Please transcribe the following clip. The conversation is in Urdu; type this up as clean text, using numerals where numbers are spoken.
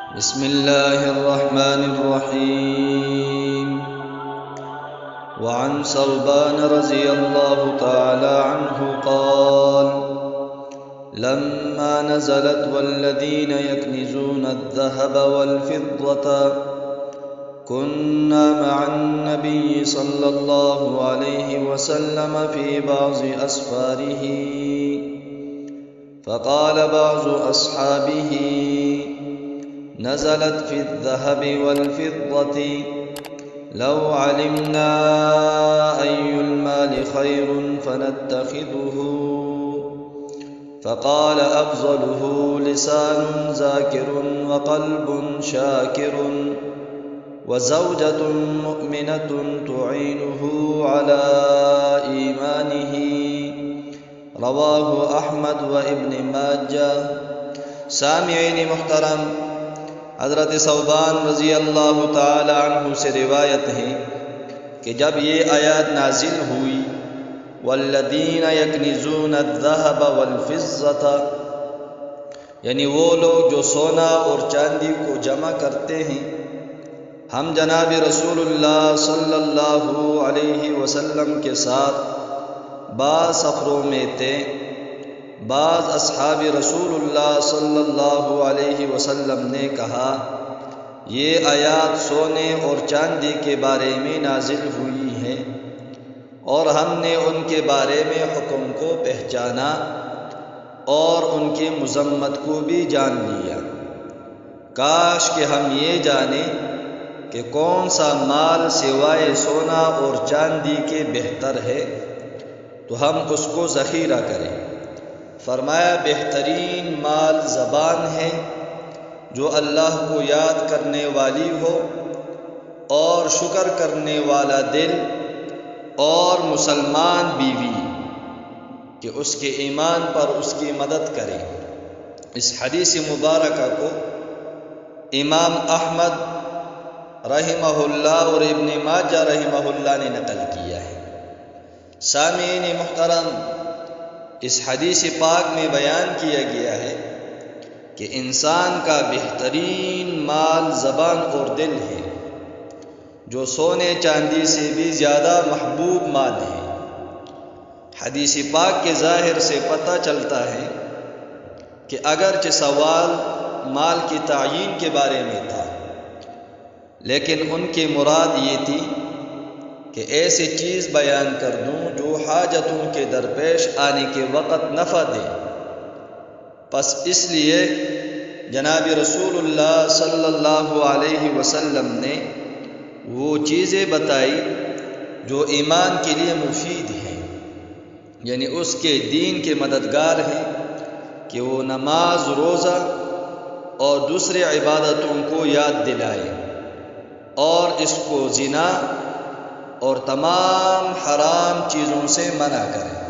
بسم الله الرحمن الرحيم. وعن ثوبان رضي الله تعالى عنه قال: لما نزلت والذين يكنزون الذهب والفضة كنا مع النبي صلى الله عليه وسلم في بعض أسفاره، فقال بعض أصحابه: نزلت في الذهب والفضة، لو علمنا أي المال خير فنتخذه. فقال: أفضله لسان ذاكر وقلب شاكر وزوجة مؤمنة تعينه على إيمانه. رواه أحمد وابن ماجہ. سامعین محترم، حضرت ثوبان رضی اللہ تعالی عنہ سے روایت ہے کہ جب یہ آیات نازل ہوئی والذین یکنزون الذہب والفضة، یعنی وہ لوگ جو سونا اور چاندی کو جمع کرتے ہیں، ہم جناب رسول اللہ صلی اللہ علیہ وسلم کے ساتھ بعض سفروں میں تھے. بعض اصحاب رسول اللہ صلی اللہ علیہ وسلم نے کہا: یہ آیات سونے اور چاندی کے بارے میں نازل ہوئی ہے اور ہم نے ان کے بارے میں حکم کو پہچانا اور ان کی مذمت کو بھی جان لیا. کاش کہ ہم یہ جانیں کہ کون سا مال سوائے سونا اور چاندی کے بہتر ہے تو ہم اس کو ذخیرہ کریں. فرمایا: بہترین مال زبان ہے جو اللہ کو یاد کرنے والی ہو، اور شکر کرنے والا دل، اور مسلمان بیوی کہ اس کے ایمان پر اس کی مدد کرے. اس حدیث مبارکہ کو امام احمد رحمہ اللہ اور ابن ماجہ رحمہ اللہ نے نقل کیا ہے. سامعین محترم، اس حدیث پاک میں بیان کیا گیا ہے کہ انسان کا بہترین مال زبان اور دل ہے، جو سونے چاندی سے بھی زیادہ محبوب مال ہے. حدیث پاک کے ظاہر سے پتہ چلتا ہے کہ اگرچہ سوال مال کی تعیین کے بارے میں تھا، لیکن ان کی مراد یہ تھی کہ ایسی چیز بیان کر دوں جو حاجتوں کے درپیش آنے کے وقت نفع دے. پس اس لیے جناب رسول اللہ صلی اللہ علیہ وسلم نے وہ چیزیں بتائی جو ایمان کے لیے مفید ہیں، یعنی اس کے دین کے مددگار ہیں، کہ وہ نماز، روزہ اور دوسرے عبادتوں کو یاد دلائے اور اس کو زنا اور تمام حرام چیزوں سے منع کریں.